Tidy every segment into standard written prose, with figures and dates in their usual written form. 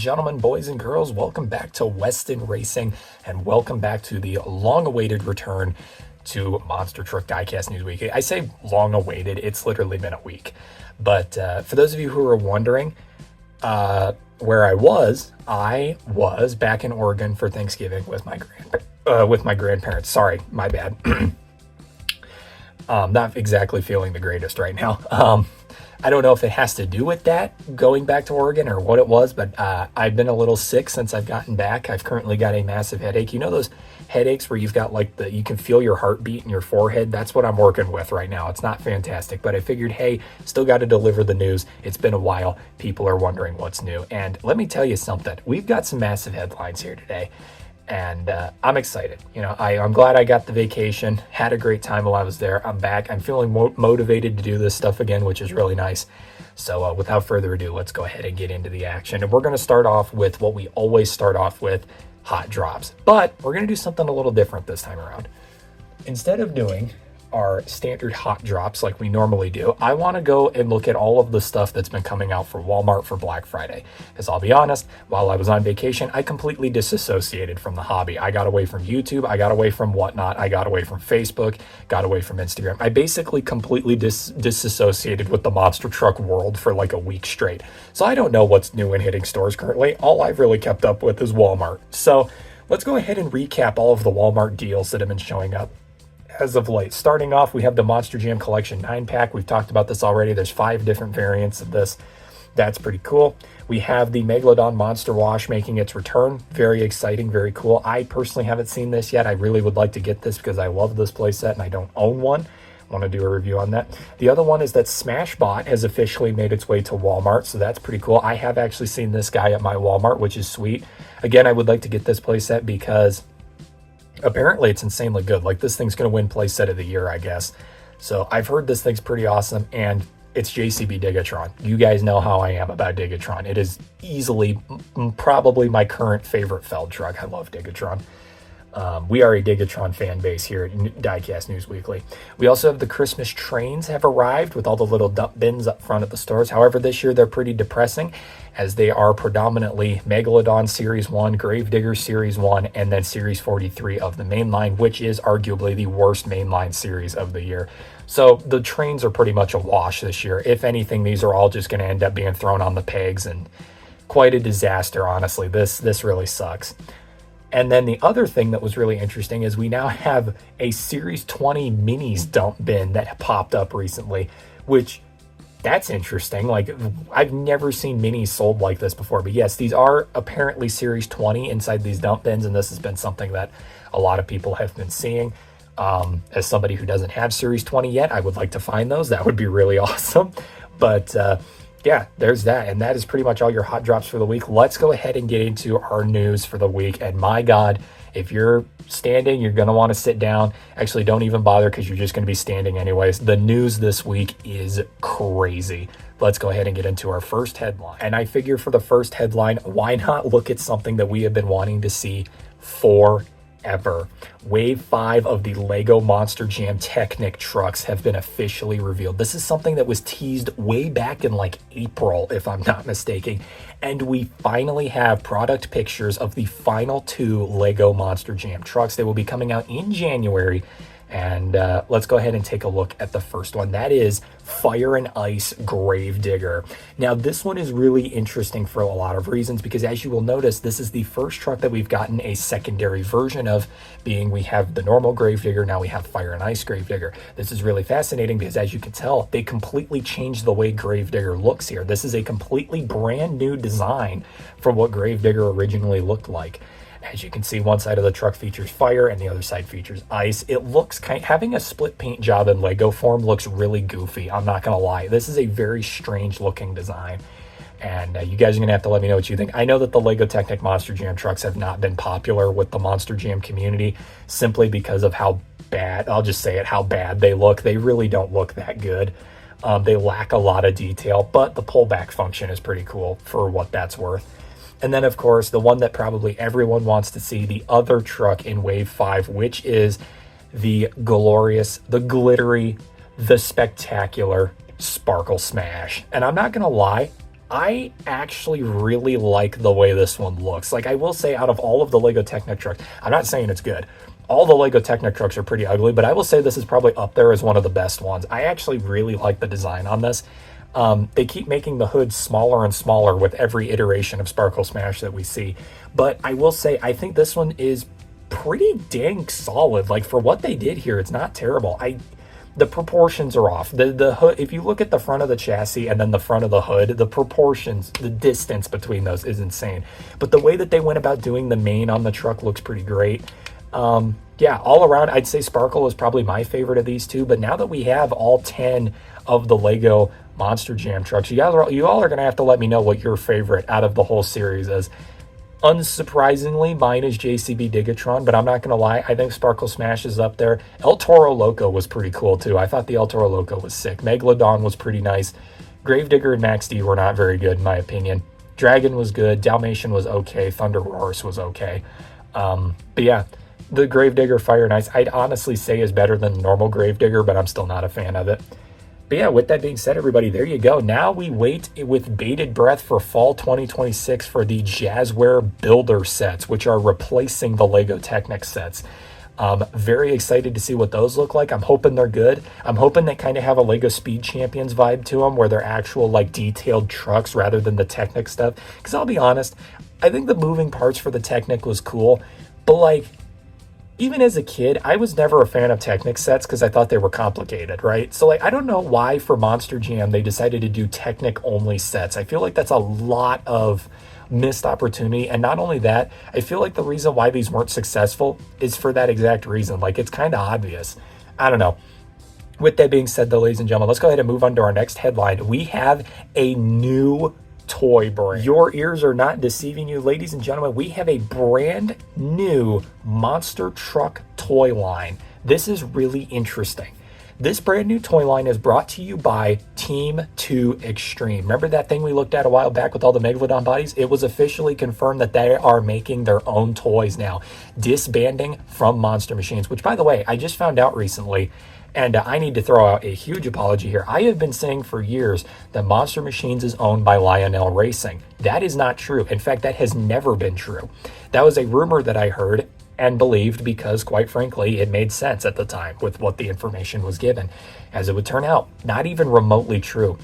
gentlemen, boys and girls, welcome back to Weston Racing, and welcome back to the long-awaited return to Monster Truck Diecast News Week. I say long-awaited, it's literally been a week. But for those of you who are wondering where I was back in Oregon for Thanksgiving with my grandparents. Sorry, my bad. Not exactly feeling the greatest right now. I don't know if it has to do with that, going back to Oregon, or what it was, but I've been a little sick since I've gotten back. I've currently got a massive headache. You know those headaches where you've got you can feel your heartbeat in your forehead? That's what I'm working with right now. It's not fantastic, but I figured, hey, still got to deliver the news. It's been a while. People are wondering what's new. And let me tell you something. We've got some massive headlines here today. And I'm excited. You know, I'm glad I got the vacation, had a great time while I was there. I'm back. I'm feeling motivated to do this stuff again, which is really nice. So without further ado, let's go ahead and get into the action. And we're going to start off with what we always start off with, hot drops. But we're going to do something a little different this time around. Instead of doing our standard hot drops like we normally do, I want to go and look at all of the stuff that's been coming out for Walmart for Black Friday. Because I'll be honest, while I was on vacation, I completely disassociated from the hobby. I got away from YouTube, I got away from whatnot, I got away from Facebook, got away from Instagram. I basically completely disassociated with the monster truck world for like a week straight. So I don't know what's new and hitting stores currently. All I've really kept up with is Walmart. So let's go ahead and recap all of the Walmart deals that have been showing up as of late. Starting off, we have the Monster Jam Collection 9-pack. We've talked about this already. There's 5 different variants of this. That's pretty cool. We have the Megalodon Monster Wash making its return. Very exciting, very cool. I personally haven't seen this yet. I really would like to get this because I love this playset and I don't own one. I want to do a review on that. The other one is that Smashbot has officially made its way to Walmart, so that's pretty cool. I have actually seen this guy at my Walmart, which is sweet. Again, I would like to get this playset because apparently it's insanely good. Like, this thing's going to win playset of the year, I guess. So I've heard this thing's pretty awesome, and it's JCB Digatron. You guys know how I am about Digatron. It is easily, probably my current favorite Feld truck. I love Digatron. We are a Digatron fan base here at Diecast News Weekly. We also have the Christmas trains have arrived with all the little dump bins up front at the stores. However, this year they're pretty depressing, as they are predominantly Megalodon Series 1, Gravedigger Series 1, and then Series 43 of the main line, which is arguably the worst mainline series of the year. So the trains are pretty much a wash this year. If anything, these are all just going to end up being thrown on the pegs, and quite a disaster, honestly. This really sucks. And then the other thing that was really interesting is we now have a Series 20 Minis dump bin that popped up recently, which, that's interesting. Like, I've never seen Minis sold like this before. But yes, these are apparently Series 20 inside these dump bins, and this has been something that a lot of people have been seeing. As somebody who doesn't have Series 20 yet, I would like to find those. That would be really awesome. But yeah, there's that. And that is pretty much all your hot drops for the week. Let's go ahead and get into our news for the week. And my God, if you're standing, you're going to want to sit down. Actually, don't even bother, because you're just going to be standing anyways. The news this week is crazy. Let's go ahead and get into our first headline. And I figure for the first headline, why not look at something that we have been wanting to see forever? Wave 5 of the Lego Monster Jam Technic trucks have been officially revealed. This is something that was teased way back in like April, if I'm not mistaken. And we finally have product pictures of the final 2 Lego Monster Jam trucks. They will be coming out in January. And let's go ahead and take a look at the first one. That is Fire and Ice Gravedigger. Now, this one is really interesting for a lot of reasons, because as you will notice, this is the first truck that we've gotten a secondary version of, being we have the normal Gravedigger, now we have Fire and Ice Gravedigger. This is really fascinating because, as you can tell, they completely changed the way Gravedigger looks here. This is a completely brand new design from what Gravedigger originally looked like. As you can see, one side of the truck features fire and the other side features ice. It looks having a split paint job in Lego form looks really goofy. I'm not going to lie. This is a very strange looking design. And you guys are going to have to let me know what you think. I know that the Lego Technic Monster Jam trucks have not been popular with the Monster Jam community simply because of how bad, I'll just say it, how bad they look. They really don't look that good. They lack a lot of detail, but the pullback function is pretty cool for what that's worth. And then, of course, the one that probably everyone wants to see, the other truck in Wave 5, which is the glorious, the glittery, the spectacular Sparkle Smash. And I'm not going to lie, I actually really like the way this one looks. Like, I will say, out of all of the Lego Technic trucks, I'm not saying it's good. All the Lego Technic trucks are pretty ugly, but I will say this is probably up there as one of the best ones. I actually really like the design on this. They keep making the hood smaller and smaller with every iteration of Sparkle Smash that we see. But I will say, I think this one is pretty dang solid. Like, for what they did here, it's not terrible. The proportions are off. The hood, if you look at the front of the chassis and then the front of the hood, the proportions, the distance between those is insane. But the way that they went about doing the main on the truck looks pretty great. Yeah, all around, I'd say Sparkle is probably my favorite of these two. But now that we have all 10 of the Lego Monster Jam trucks, you all are going to have to let me know what your favorite out of the whole series is. Unsurprisingly, mine is JCB Digatron, but I'm not going to lie, I think Sparkle Smash is up there. El Toro Loco was pretty cool, too. I thought the El Toro Loco was sick. Megalodon was pretty nice. Gravedigger and Max D were not very good, in my opinion. Dragon was good. Dalmatian was okay. Thunder Horse was okay. But yeah, the Gravedigger Fire and Ice, I'd honestly say is better than the normal Gravedigger, but I'm still not a fan of it. But yeah, with that being said, everybody, there you go. Now we wait with bated breath for fall 2026 for the Jazzware Builder sets, which are replacing the Lego Technic sets. Very excited to see what those look like. I'm hoping they're good. I'm hoping they kind of have a Lego Speed Champions vibe to them, where they're actual, like, detailed trucks rather than the Technic stuff. Because I'll be honest, I think the moving parts for the Technic was cool, but, like, even as a kid, I was never a fan of Technic sets because I thought they were complicated, right? So, like, I don't know why for Monster Jam they decided to do Technic-only sets. I feel like that's a lot of missed opportunity. And not only that, I feel like the reason why these weren't successful is for that exact reason. Like, it's kind of obvious. I don't know. With that being said, though, ladies and gentlemen, let's go ahead and move on to our next headline. We have a new toy brand. Your ears are not deceiving you, ladies and gentlemen. We have a brand new monster truck toy line. This is really interesting. This brand new toy line is brought to you by Team 2 Extreme. Remember that thing we looked at a while back with all the Megalodon bodies? It was officially confirmed that they are making their own toys now, disbanding from Monster Machines, which, by the way, I just found out recently. And I need to throw out a huge apology here. I have been saying for years that Monster Machines is owned by Lionel Racing. That is not true. In fact, that has never been true. That was a rumor that I heard and believed because, quite frankly, it made sense at the time with what the information was given. As it would turn out, not even remotely true.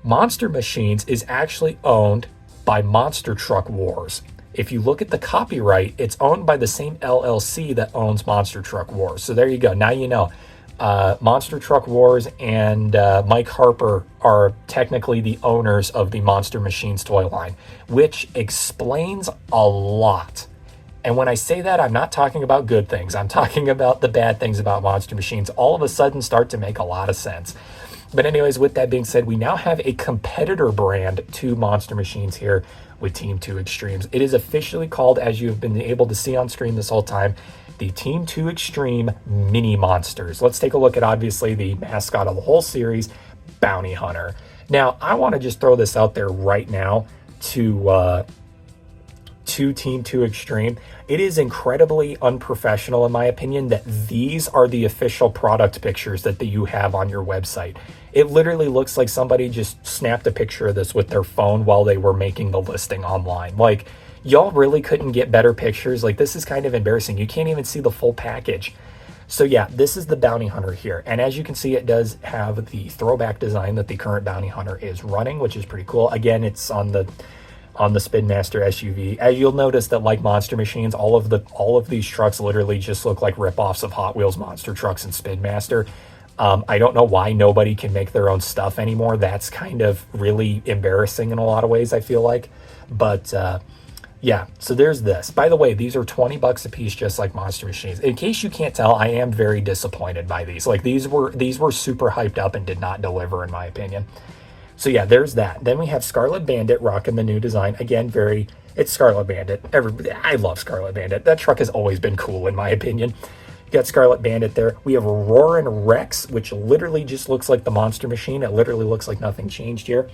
Monster Machines is actually owned by Monster Truck Wars. If you look at the copyright, it's owned by the same LLC that owns Monster Truck Wars. So there you go. Now you know. Monster Truck Wars and Mike Harper are technically the owners of the Monster Machines toy line, which explains a lot. And when I say that, I'm not talking about good things. I'm talking about the bad things about Monster Machines. All of a sudden start to make a lot of sense. But anyways, with that being said, we now have a competitor brand to Monster Machines here with Team 2 Extremes. It is officially called, as you've been able to see on screen this whole time, the Team 2 Extreme Mini Monsters. Let's take a look at, obviously, the mascot of the whole series, Bounty Hunter. Now, I want to just throw this out there right now to Team 2 Extreme. It is incredibly unprofessional, in my opinion, that these are the official product pictures that you have on your website. It literally looks like somebody just snapped a picture of this with their phone while they were making the listing online. Like, y'all really couldn't get better pictures. Like, this is kind of embarrassing. You can't even see the full package. So yeah, this is the Bounty Hunter here. And as you can see, it does have the throwback design that the current Bounty Hunter is running, which is pretty cool. Again, it's on the Spin Master SUV. As you'll notice that, like Monster Machines, all of these trucks literally just look like ripoffs of Hot Wheels monster trucks and Spin Master. I don't know why nobody can make their own stuff anymore. That's kind of really embarrassing in a lot of ways, I feel like. But yeah, so there's this. By the way, these are $20 a piece, just like Monster Machines. In case you can't tell, I am very disappointed by these. Like, these were super hyped up and did not deliver, in my opinion. So yeah, there's that. Then we have Scarlet Bandit rocking the new design. Again, it's Scarlet Bandit. I love Scarlet Bandit. That truck has always been cool, in my opinion. You got Scarlet Bandit there. We have Roarin' Rex, which literally just looks like the Monster Machine. It literally looks like nothing changed here.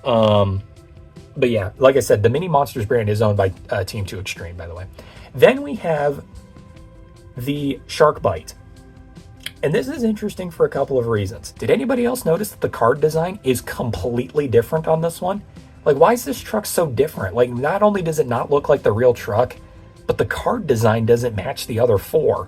But yeah, like I said, the Mini Monsters brand is owned by Team 2 Extreme, by the way. Then we have the Shark Bite. And this is interesting for a couple of reasons. Did anybody else notice that the card design is completely different on this one? Like, why is this truck so different? Like, not only does it not look like the real truck, but the card design doesn't match the other four.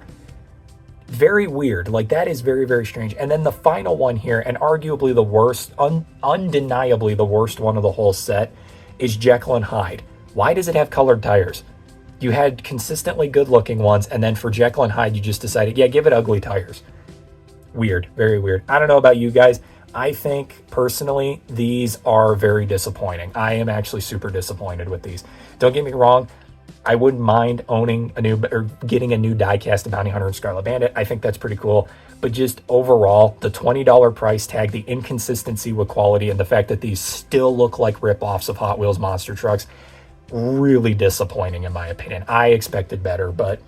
Very weird. Like, that is very, very strange. And then the final one here, and arguably the worst, undeniably the worst one of the whole set, is Jekyll and Hyde. Why does it have colored tires? You had consistently good looking ones, and then for Jekyll and Hyde, you just decided, yeah, give it ugly tires. Weird. Very weird. I don't know about you guys. I think personally, these are very disappointing. I am actually super disappointed with these. Don't get me wrong. I wouldn't mind owning a new or getting a new Diecast of Bounty Hunter and Scarlet Bandit. I think that's pretty cool. But just overall, the $20 price tag, the inconsistency with quality, and the fact that these still look like rip-offs of Hot Wheels monster trucks, really disappointing in my opinion. I expected better, but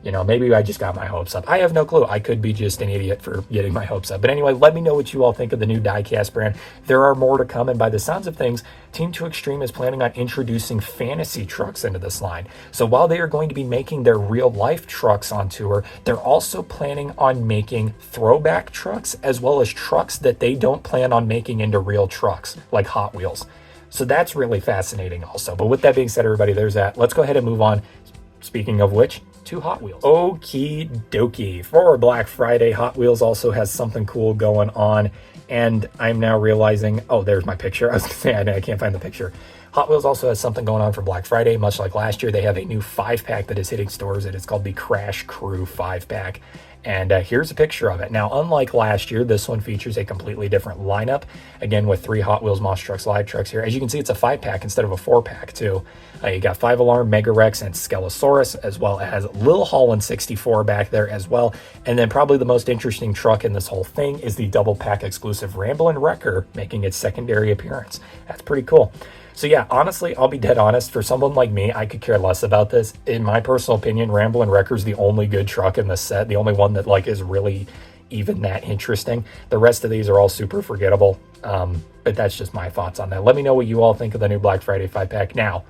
you know, maybe I just got my hopes up. I have no clue. I could be just an idiot for getting my hopes up. But anyway, let me know what you all think of the new Diecast brand. There are more to come, and by the sounds of things, Team 2 Extreme is planning on introducing fantasy trucks into this line. So while they are going to be making their real-life trucks on tour, they're also planning on making throwback trucks, as well as trucks that they don't plan on making into real trucks, like Hot Wheels. So that's really fascinating also. But with that being said, everybody, there's that. Let's go ahead and move on. Speaking of which, to Hot Wheels. Okie dokie. For Black Friday, Hot Wheels also has something cool going on. And I'm now realizing, oh, there's my picture. I was going to say, I can't find the picture. Hot Wheels also has something going on for Black Friday. Much like last year, they have a new 5-pack that is hitting stores. It is called the Crash Crew 5-pack. And here's a picture of it. Now, unlike last year, this one features a completely different lineup. Again, with 3 Hot Wheels Monster Trucks live trucks here. As you can see, it's a 5-pack instead of a 4-pack, too. You got 5 Alarm, Mega Rex, and Skelosaurus, as well as Lil Holland 64 back there as well. And then probably the most interesting truck in this whole thing is the double-pack exclusive Ramblin' Wrecker, making its secondary appearance. That's pretty cool. So yeah, honestly, I'll be dead honest. For someone like me, I could care less about this. In my personal opinion, Ramblin' Wrecker's the only good truck in the set. The only one that like is really even that interesting. The rest of these are all super forgettable. But that's just my thoughts on that. Let me know what you all think of the new Black Friday 5-pack. Now,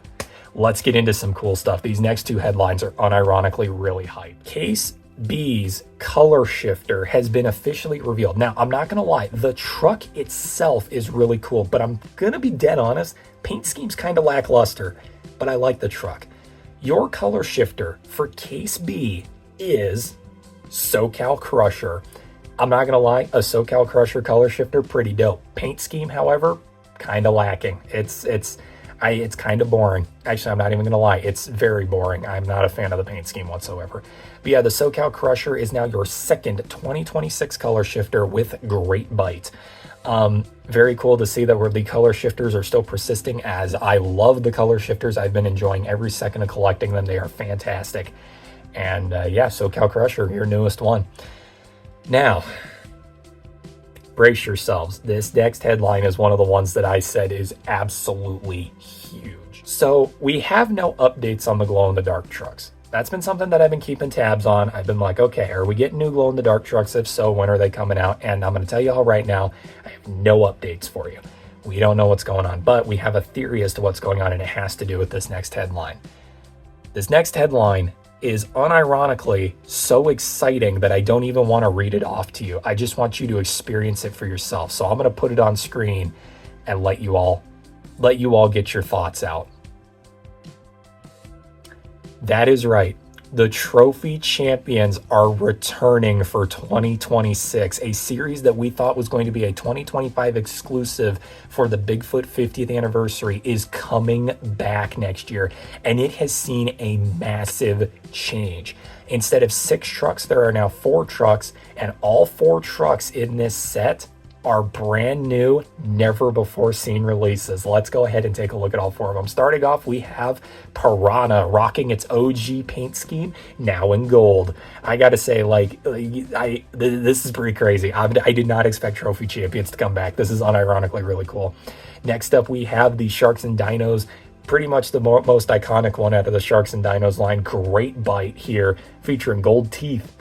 let's get into some cool stuff. These next 2 headlines are unironically really hype. Case B's color shifter has been officially revealed. Now, I'm not going to lie. The truck itself is really cool, but I'm going to be dead honest. Paint scheme's kind of lackluster, but I like the truck. Your color shifter for Case B is SoCal Crusher. I'm not going to lie. A SoCal Crusher color shifter, pretty dope. Paint scheme, however, kind of lacking. It's kind of boring. Actually, I'm not even going to lie. It's very boring. I'm not a fan of the paint scheme whatsoever. But yeah, the SoCal Crusher is now your second 2026 color shifter with great bite. Very cool to see that where the color shifters are still persisting, as I love the color shifters. I've been enjoying every second of collecting them. They are fantastic. And yeah, SoCal Crusher, your newest one. Now, brace yourselves. This next headline is one of the ones that I said is absolutely huge. So we have no updates on the glow-in-the-dark trucks. That's been something that I've been keeping tabs on. I've been like, okay, are we getting new glow-in-the-dark trucks? If so, when are they coming out? And I'm going to tell you all right now, I have no updates for you. We don't know what's going on, but we have a theory as to what's going on, and it has to do with this next headline. This next headline is unironically so exciting that I don't even want to read it off to you. I just want you to experience it for yourself. So I'm going to put it on screen and let you all get your thoughts out. That is right. The Trophy Champions are returning for 2026, a series that we thought was going to be a 2025 exclusive for the Bigfoot 50th anniversary is coming back next year, and it has seen a massive change. Instead of 6 trucks, there are now 4 trucks, and all 4 trucks in this set are brand new, never before seen releases. Let's go ahead and take a look at all 4 of them. Starting off, we have Piranha rocking its OG paint scheme, now in gold. I gotta say, this is pretty crazy. I did not expect Trophy Champions to come back. This is unironically really cool. Next up, we have the Sharks and Dinos, pretty much the most iconic one out of the Sharks and Dinos line. Great Bite here, featuring gold teeth.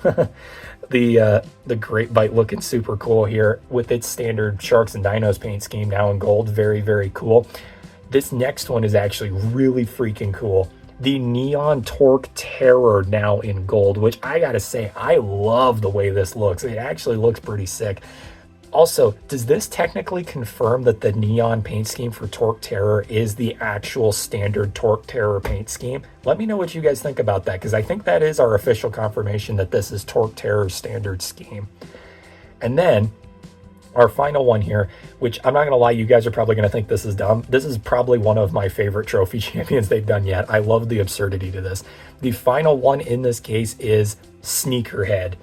The Great Bite looking super cool here with its standard Sharks and Dinos paint scheme now in gold. Very, very cool. This next one is actually really freaking cool. The Neon Torque Terror now in gold, which I gotta say, I love the way this looks. It actually looks pretty sick. Also, does this technically confirm that the neon paint scheme for Torque Terror is the actual standard Torque Terror paint scheme? Let me know what you guys think about that, because I think that is our official confirmation that this is Torque Terror's standard scheme. And then our final one here, which I'm not going to lie, you guys are probably going to think this is dumb. This is probably one of my favorite trophy champions they've done yet. I love the absurdity to this. The final one in this case is Sneakerhead,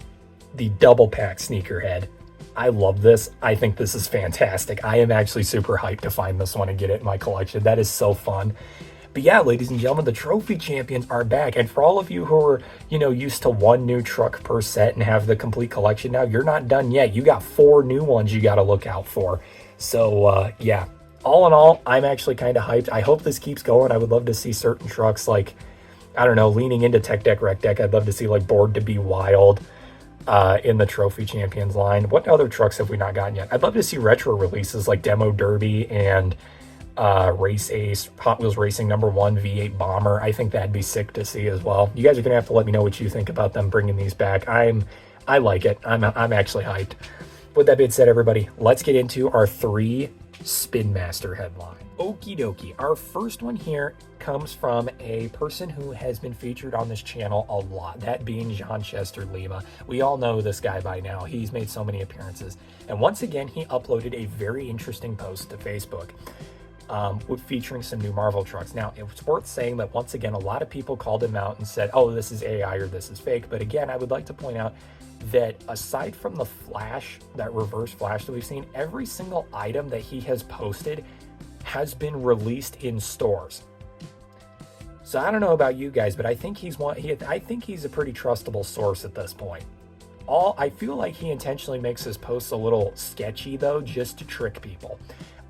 the double pack Sneakerhead. I love this. I think this is fantastic. I am actually super hyped to find this one and get it in my collection. That is so fun. But yeah, ladies and gentlemen, the trophy champions are back. And for all of you who are, used to one new truck per set and have the complete collection now, you're not done yet. You got 4 new ones you got to look out for. So yeah, all in all, I'm actually kind of hyped. I hope this keeps going. I would love to see certain trucks like, I don't know, leaning into Tech Deck, Rec Deck. I'd love to see like Board to Be Wild in the Trophy Champions line. What other trucks have we not gotten yet? I'd love to see retro releases like Demo Derby and Race Ace, Hot Wheels Racing #1 V8 Bomber. I think that'd be sick to see as well. You guys are gonna have to let me know what you think about them bringing these back. I like it. I'm actually hyped. With that being said, everybody, let's get into our 3 Spin Master headline. Okie dokie. Our first one here comes from a person who has been featured on this channel a lot, that being John Chester Lima. We all know this guy by now. He's made so many appearances. And once again, he uploaded a very interesting post to Facebook featuring some new Marvel trucks. Now, it's worth saying that once again, a lot of people called him out and said, oh, this is AI or this is fake. But again, I would like to point out that aside from the flash, that reverse flash that we've seen, every single item that he has posted has been released in stores. So I don't know about you guys, but I think he's a pretty trustable source at this point. I feel like he intentionally makes his posts a little sketchy though, just to trick people.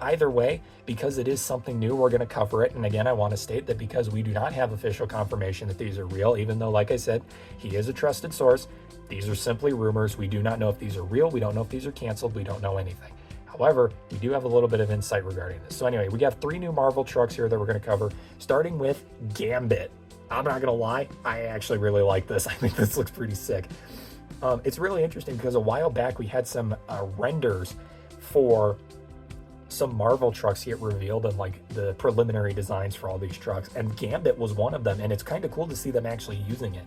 Either way, because it is something new, we're going to cover it. And again, I want to state that because we do not have official confirmation that these are real, even though, like I said, he is a trusted source, these are simply rumors. We do not know if these are real. We don't know if these are canceled. We don't know anything. However, we do have a little bit of insight regarding this. So anyway, we got 3 new Marvel trucks here that we're going to cover, starting with Gambit. I'm not going to lie, I actually really like this. I think this looks pretty sick. It's really interesting because a while back we had some renders for some Marvel trucks get revealed and like the preliminary designs for all these trucks, and Gambit was one of them, and it's kind of cool to see them actually using it.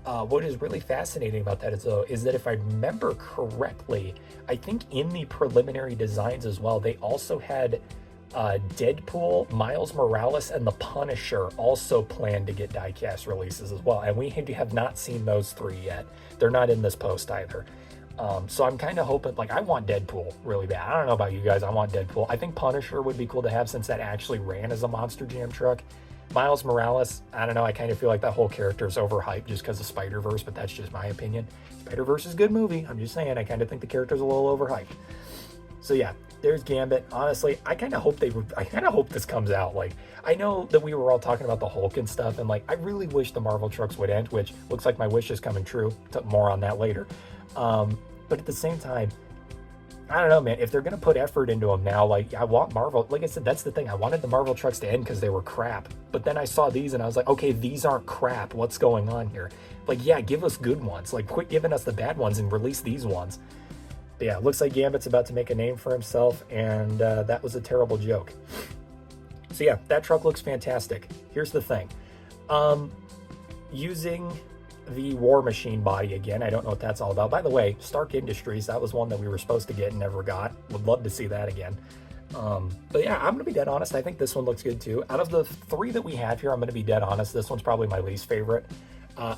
What is really fascinating about that is that if I remember correctly, I think in the preliminary designs as well, they also had Deadpool, Miles Morales, and the Punisher also planned to get diecast releases as well, and we have not seen those 3 yet. They're not in this post either. So I'm kind of hoping, like, I want Deadpool really bad. I don't know about you guys, I want Deadpool. I think Punisher would be cool to have since that actually ran as a Monster Jam truck. Miles Morales, I don't know, I kind of feel like that whole character is overhyped just because of Spider-Verse, but that's just my opinion. Spider-Verse is a good movie, I'm just saying, I kind of think the character's a little overhyped. So yeah, there's Gambit. Honestly, I kind of hope this comes out. Like, I know that we were all talking about the Hulk and stuff, and like, I really wish the Marvel trucks would end, which looks like my wish is coming true. More on that later. But at the same time, I don't know, man, if they're going to put effort into them now, like, I want Marvel, like I said, that's the thing. I wanted the Marvel trucks to end because they were crap. But then I saw these and I was like, okay, these aren't crap. What's going on here? Like, yeah, give us good ones. Like, quit giving us the bad ones and release these ones. But yeah, it looks like Gambit's about to make a name for himself, and that was a terrible joke. So yeah, that truck looks fantastic. Here's the thing. Using the War Machine body again, I don't know what that's all about. By the way, Stark Industries, that was one that we were supposed to get and never got. Would love to see that again. But yeah, I'm gonna be dead honest, I think this one looks good too. Out of the 3 that we have here, I'm gonna be dead honest, this one's probably my least favorite.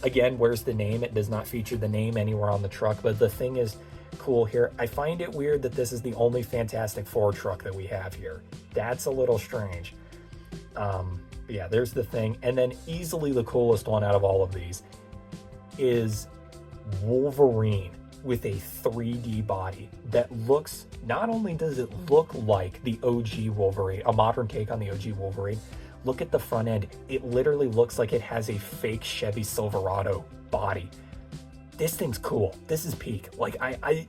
Again, where's the name? It does not feature the name anywhere on the truck, but the thing is cool here, I find it weird that this is the only Fantastic Four truck that we have here. That's a little strange. Yeah, there's the thing. And then easily the coolest one out of all of these is Wolverine with a 3D body that looks, not only does it look like the OG Wolverine, a modern take on the OG Wolverine, look at the front end. It literally looks like it has a fake Chevy Silverado body. This thing's cool. This is peak. Like, I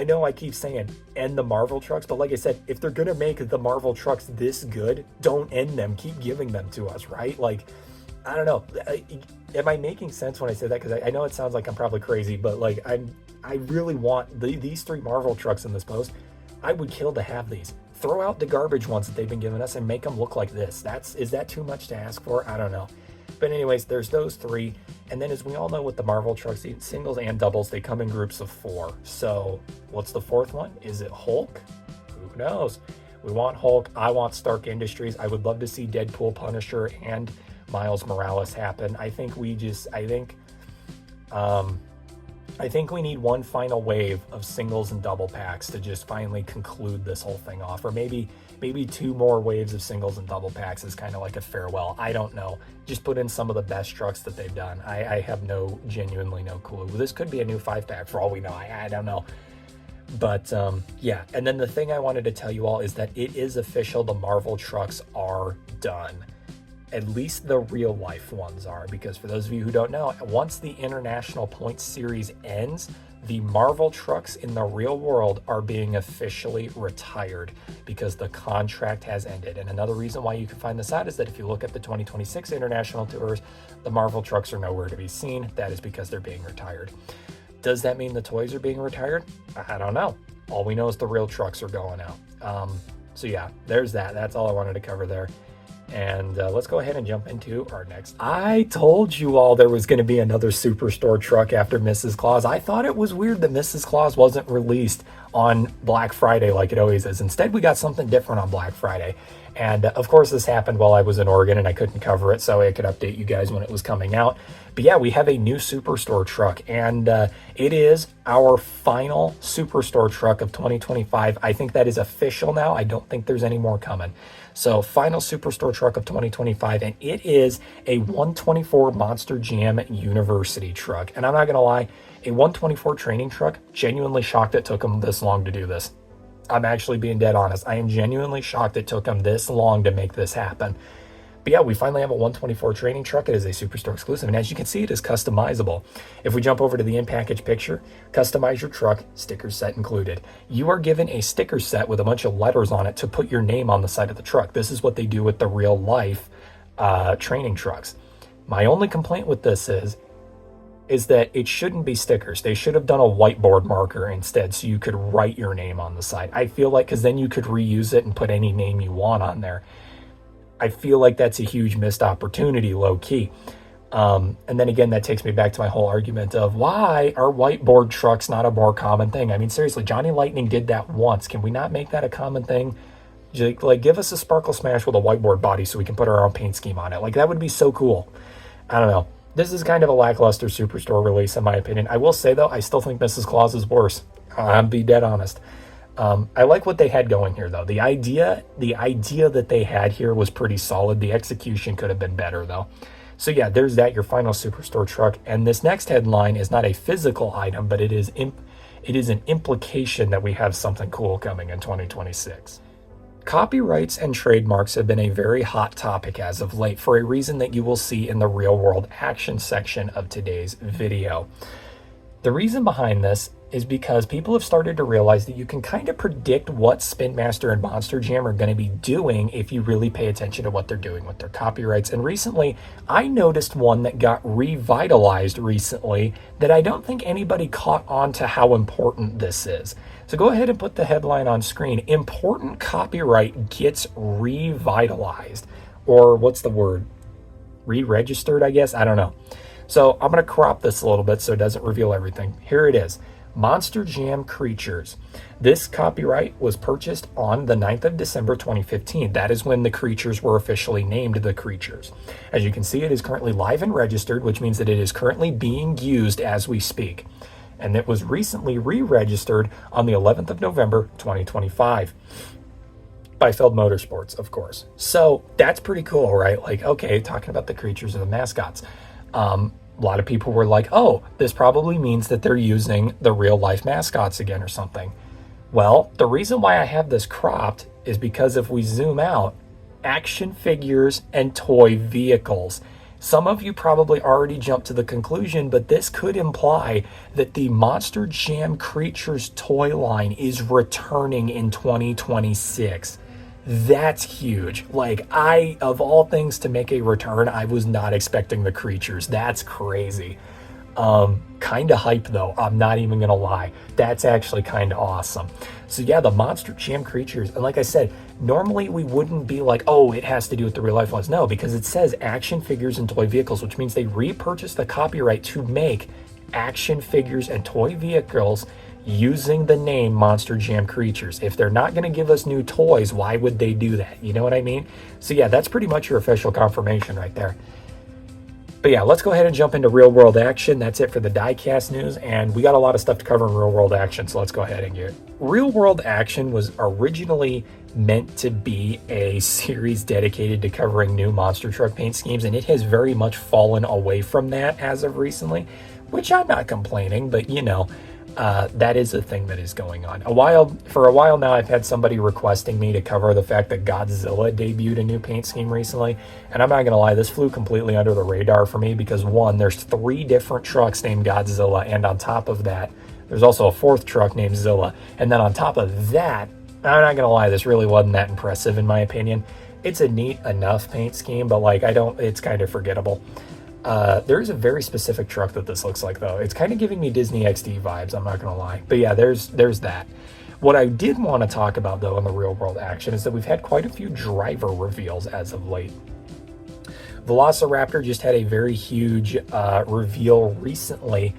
know I keep saying end the Marvel trucks, but like I said, if they're gonna make the Marvel trucks this good, don't end them. Keep giving them to us, right? Like, I don't know. am I making sense when I say that? Because I know it sounds like I'm probably crazy, but like I really want these 3 Marvel trucks in this post. I would kill to have these. Throw out the garbage ones that they've been giving us and make them look like this. Is that too much to ask for? I don't know. But anyways, there's those 3. And then as we all know with the Marvel trucks, singles and doubles, they come in groups of 4. So what's the 4th one? Is it Hulk? Who knows? We want Hulk. I want Stark Industries. I would love to see Deadpool, Punisher, and Miles Morales happen. I think we need one final wave of singles and double packs to just finally conclude this whole thing off, or maybe 2 more waves of singles and double packs is kind of like a farewell. I don't know. Just put in some of the best trucks that they've done. I have genuinely no clue. This could be a new 5-pack for all we know. I don't know. But yeah, and then the thing I wanted to tell you all is that it is official. The Marvel trucks are done. At least the real life ones are, because for those of you who don't know, once the International Points Series ends, the Marvel trucks in the real world are being officially retired because the contract has ended. And another reason why you can find this out is that if you look at the 2026 International Tours, the Marvel trucks are nowhere to be seen. That is because they're being retired. Does that mean the toys are being retired? I don't know. All we know is the real trucks are going out. So yeah, there's that. That's all I wanted to cover there. And let's go ahead and jump into our next. I told you all there was going to be another Superstore truck after Mrs. Claus. I thought it was weird that Mrs. Claus wasn't released on Black Friday like it always is. Instead, we got something different on Black Friday. And of course, this happened while I was in Oregon and I couldn't cover it, so I could update you guys when it was coming out. But yeah, we have a new Superstore truck, and it is our final Superstore truck of 2025. I think that is official now. I don't think there's any more coming. So final Superstore truck of 2025, and it is a 124 Monster Jam University truck. And I'm not going to lie, a 124 training truck, genuinely shocked it took them this long to do this. I'm actually being dead honest. I am genuinely shocked it took them this long to make this happen. But yeah, we finally have a 124 training truck. It is a Superstore exclusive, and as you can see, it is customizable. If we jump over to the in-package picture, customize your truck, sticker set included. You are given a sticker set with a bunch of letters on it to put your name on the side of the truck. This is what they do with the real life training trucks. My only complaint with this is that it shouldn't be stickers. They should have done a whiteboard marker instead so you could write your name on the side. I feel like, because then you could reuse it and put any name you want on there. I feel like that's a huge missed opportunity, low key. And then again, that takes me back to my whole argument of why are whiteboard trucks not a more common thing? I mean, seriously, Johnny Lightning did that once. Can we not make that a common thing? Like, give us a Sparkle Smash with a whiteboard body so we can put our own paint scheme on it. Like, that would be so cool. I don't know. This is kind of a lackluster Superstore release, in my opinion. I will say, though, I still think Mrs. Claus is worse. I'll be dead honest. I like what they had going here, though. The idea that they had here was pretty solid. The execution could have been better, though. So yeah, there's that, your final Superstore truck. And this next headline is not a physical item, but it is an implication that we have something cool coming in 2026. Copyrights and trademarks have been a very hot topic as of late for a reason that you will see in the real world action section of today's video. The reason behind this is because people have started to realize that you can kind of predict what Spin Master and Monster Jam are going to be doing if you really pay attention to what they're doing with their copyrights. And recently, I noticed one that got revitalized recently that I don't think anybody caught on to how important this is. So go ahead and put the headline on screen. Important copyright gets revitalized. Or what's the word? Re-registered, I guess? I don't know. So I'm going to crop this a little bit so it doesn't reveal everything. Here it is. Monster Jam Creatures. This copyright was purchased on the 9th of December 2015. That is when the creatures were officially named the creatures. As you can see, it is currently live and registered, which means that it is currently being used as we speak. And it was recently re-registered on the 11th of November 2025. By Feld Motorsports, of course. So that's pretty cool, right? Like, okay, talking about the creatures and the mascots. A lot of people were like, oh, this probably means that they're using the real life mascots again or something. Well, the reason why I have this cropped is because if we zoom out, action figures and toy vehicles. Some of you probably already jumped to the conclusion, but this could imply that the Monster Jam Creatures toy line is returning in 2026. That's huge. Like, of all things to make a return, I was not expecting the creatures. That's crazy. Kind of hype though. I'm not even gonna lie. That's actually kind of awesome. So yeah, the Monster Jam creatures, and like I said, normally we wouldn't be like, oh, it has to do with the real life ones. No, because it says action figures and toy vehicles, which means they repurchased the copyright to make action figures and toy vehicles using the name Monster Jam creatures. If they're not going to give us new toys, why would they do that? You know what I mean? So yeah, that's pretty much your official confirmation right there. But yeah, let's go ahead and jump into real world action. That's it for the Diecast news, and we got a lot of stuff to cover in real world action, so let's go ahead and get it. Real world action was originally meant to be a series dedicated to covering new monster truck paint schemes, and it has very much fallen away from that as of recently, which I'm not complaining, but you know, that is a thing that is going on. For a while now, I've had somebody requesting me to cover the fact that Godzilla debuted a new paint scheme recently, and I'm not gonna lie, this flew completely under the radar for me because one, there's 3 different trucks named Godzilla, and on top of that, there's also a 4th truck named Zilla, and then on top of that, I'm not gonna lie, this really wasn't that impressive in my opinion. It's a neat enough paint scheme, but like it's kind of forgettable. There is a very specific truck that this looks like, though. It's kind of giving me Disney XD vibes, I'm not going to lie. But yeah, there's that. What I did want to talk about, though, in the real world action is that we've had quite a few driver reveals as of late. Velociraptor just had a very huge reveal recently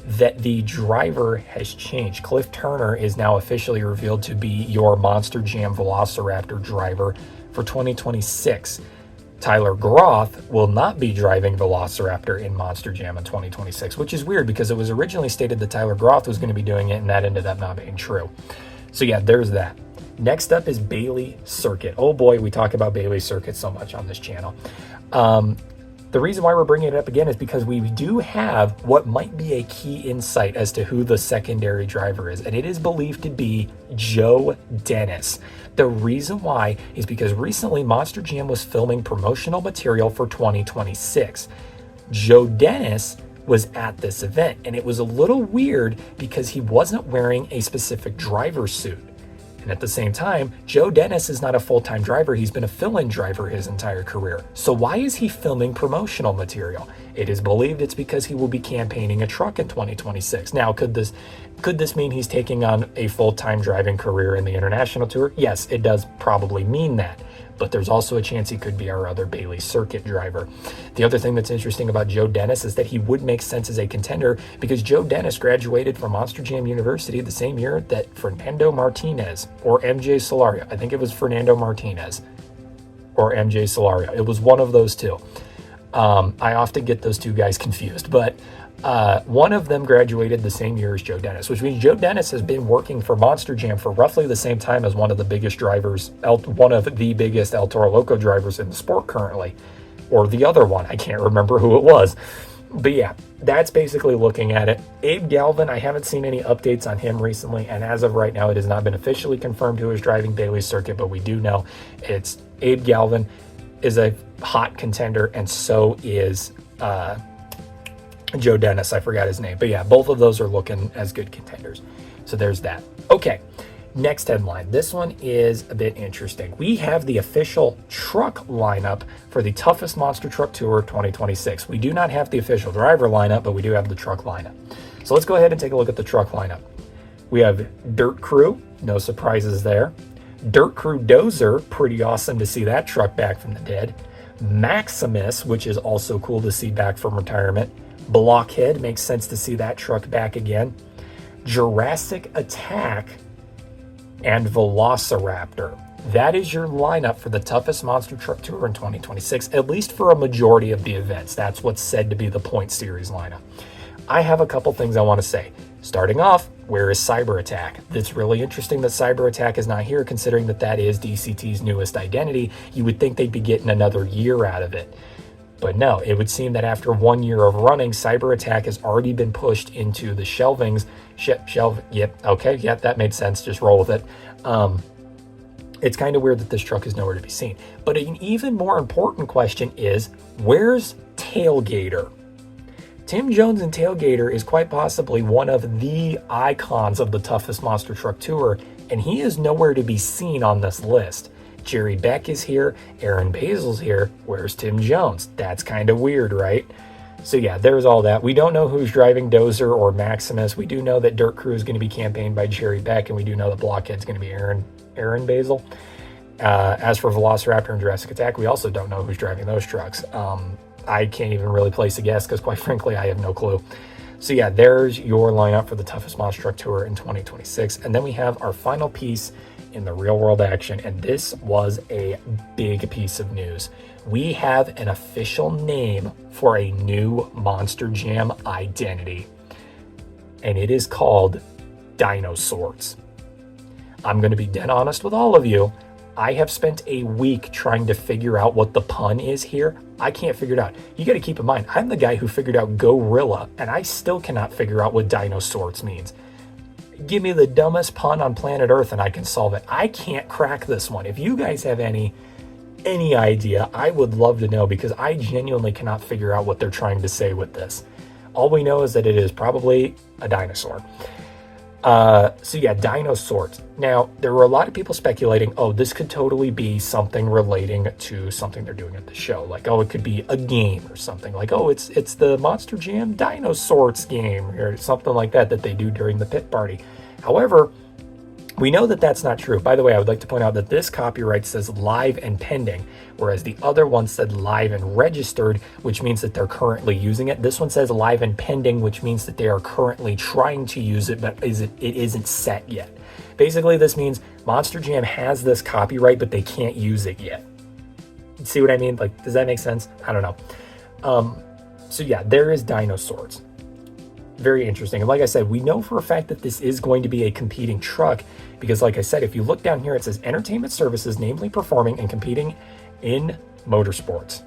that the driver has changed. Cliff Turner is now officially revealed to be your Monster Jam Velociraptor driver for 2026. Tyler Groth will not be driving Velociraptor in Monster Jam in 2026, which is weird because it was originally stated that Tyler Groth was going to be doing it, and that ended up not being true. So yeah, there's that. Next up is Bailey Circuit. Oh boy, we talk about Bailey Circuit so much on this channel. The reason why we're bringing it up again is because we do have what might be a key insight as to who the secondary driver is, and it is believed to be Joe Dennis. The reason why is because recently Monster Jam was filming promotional material for 2026. Joe Dennis was at this event, and it was a little weird because he wasn't wearing a specific driver suit. And at the same time, Joe Dennis is not a full-time driver. He's been a fill-in driver his entire career. So why is he filming promotional material? It is believed it's because he will be campaigning a truck in 2026. Now, could this mean he's taking on a full-time driving career in the international tour? Yes, it does probably mean that. But there's also a chance he could be our other Bailey Circuit driver. The other thing that's interesting about Joe Dennis is that he would make sense as a contender because Joe Dennis graduated from Monster Jam University the same year that Fernando Martinez or MJ Solario. I think it was Fernando Martinez or MJ Solario. It was one of those two. I often get those two guys confused, but one of them graduated the same year as Joe Dennis, which means Joe Dennis has been working for Monster Jam for roughly the same time as one of the biggest drivers, one of the biggest El Toro Loco drivers in the sport currently, or the other one. I can't remember who it was. But yeah, that's basically looking at it. Abe Galvin, I haven't seen any updates on him recently, and as of right now, it has not been officially confirmed who is driving Bailey Circuit, but we do know it's Abe Galvin is a hot contender, and so is Joe Dennis. I forgot his name. But yeah, both of those are looking as good contenders. So there's that. Okay, next headline. This one is a bit interesting. We have the official truck lineup for the Toughest Monster Truck Tour 2026. We do not have the official driver lineup, but we do have the truck lineup. So let's go ahead and take a look at the truck lineup. We have Dirt Crew, no surprises there. Dirt Crew Dozer, pretty awesome to see that truck back from the dead. Maximus, which is also cool to see back from retirement. Blockhead, makes sense to see that truck back again. Jurassic Attack and Velociraptor. That is your lineup for the Toughest Monster Truck Tour in 2026, at least for a majority of the events. That's what's said to be the Point Series lineup. I have a couple things I want to say. Starting off, where is Cyber Attack? It's really interesting that Cyber Attack is not here, considering that that is DCT's newest identity. You would think they'd be getting another year out of it. But no, it would seem that after 1 year of running, Cyber Attack has already been pushed into the shelvings. Yep, okay, yep, that made sense. Just roll with it. It's kind of weird that this truck is nowhere to be seen. But an even more important question is, where's Tailgater? Tim Jones and Tailgater is quite possibly one of the icons of the Toughest Monster Truck Tour, and he is nowhere to be seen on this list. Jerry Beck is here. Aaron Basil's here. Where's Tim Jones? That's kind of weird, right? So yeah, there's all that. We don't know who's driving Dozer or Maximus. We do know that Dirt Crew is going to be campaigned by Jerry Beck, and we do know the Blockhead's going to be Aaron Basil. As for Velociraptor and Jurassic Attack, we also don't know who's driving those trucks. I can't even really place a guess because, quite frankly, I have no clue. So yeah, there's your lineup for the Toughest Monster Truck Tour in 2026. And then we have our final piece in the real world action, and this was a big piece of news. We have an official name for a new Monster Jam identity, and it is called Dinosorts. I'm going to be dead honest with all of you. I have spent a week trying to figure out what the pun is here. I can't figure it out. You got to keep in mind, I'm the guy who figured out Gorilla, and I still cannot figure out what Dinosorts means. Give me the dumbest pun on planet Earth and I can solve it. I can't crack this one. If you guys have any idea, I would love to know, because I genuinely cannot figure out what they're trying to say with this. All we know is that it is probably a dinosaur. So yeah, Dinosorts. Now, there were a lot of people speculating, oh, this could totally be something relating to something they're doing at the show. Like, oh, it could be a game or something. Like, oh, it's the Monster Jam Dinosorts game or something like that they do during the pit party. However, we know that that's not true. By the way, I would like to point out that this copyright says live and pending, whereas the other one said live and registered, which means that they're currently using it. This one says live and pending, which means that they are currently trying to use it, but it isn't set yet. Basically, this means Monster Jam has this copyright, but they can't use it yet. See what I mean? Like, does that make sense? I don't know. So yeah, there is Dinosorts. Very interesting. And like I said, we know for a fact that this is going to be a competing truck, because like I said, if you look down here, it says entertainment services, namely performing and competing in motorsports.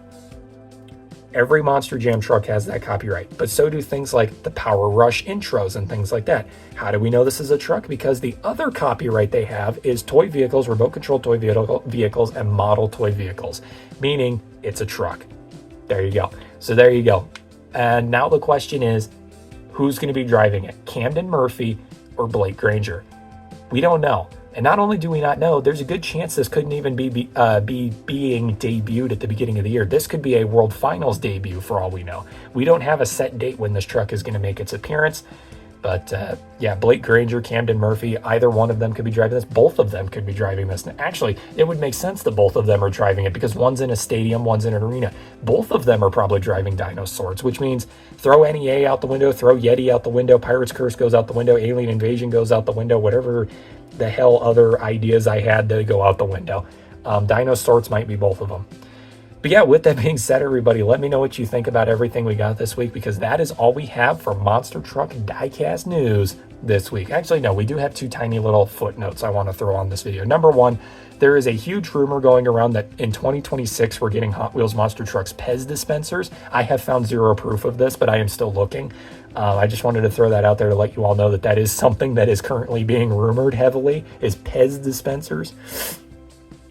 Every Monster Jam truck has that copyright, but so do things like the Power Rush intros and things like that. How do we know this is a truck? Because the other copyright they have is toy vehicles, remote control toy vehicles, and model toy vehicles, meaning it's a truck. There you go. So there you go. And now the question is, who's going to be driving it? Camden Murphy or Blake Granger? We don't know. And not only do we not know, there's a good chance this couldn't even be being debuted at the beginning of the year. This could be a World Finals debut for all we know. We don't have a set date when this truck is going to make its appearance. But yeah, Blake Granger, Camden Murphy, either one of them could be driving this. Both of them could be driving this. And actually, it would make sense that both of them are driving it, because one's in a stadium, one's in an arena. Both of them are probably driving Dinosorts, which means throw NEA out the window, throw Yeti out the window, Pirate's Curse goes out the window, Alien Invasion goes out the window, whatever the hell other ideas I had to go out the window. Dinosorts might be both of them. But yeah, with that being said, everybody, let me know what you think about everything we got this week, because that is all we have for Monster Truck Diecast news this week. Actually, no, we do have two tiny little footnotes I want to throw on this video. Number one, there is a huge rumor going around that in 2026 we're getting Hot Wheels Monster Trucks Pez dispensers. I have found zero proof of this, but I am still looking. I just wanted to throw that out there to let you all know that that is something that is currently being rumored heavily, is Pez dispensers.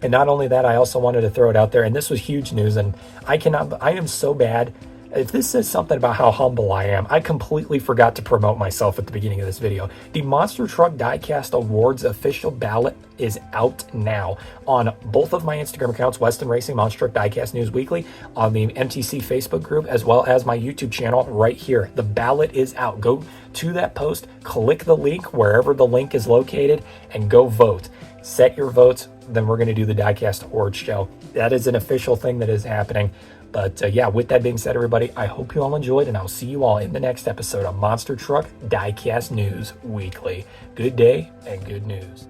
And not only that, I also wanted to throw it out there, and this was huge news, and I am so bad. If this says something about how humble I am, I completely forgot to promote myself at the beginning of this video. The Monster Truck Diecast Awards official ballot is out now on both of my Instagram accounts, Weston Racing, Monster Truck Diecast News Weekly, on the MTC Facebook group, as well as my YouTube channel right here. The ballot is out. Go to that post, click the link wherever the link is located, and go vote. Set your votes, then we're going to do the Diecast Awards show. That is an official thing that is happening. But yeah, with that being said, everybody, I hope you all enjoyed, and I'll see you all in the next episode of Monster Truck Diecast News Weekly. Good day and good news.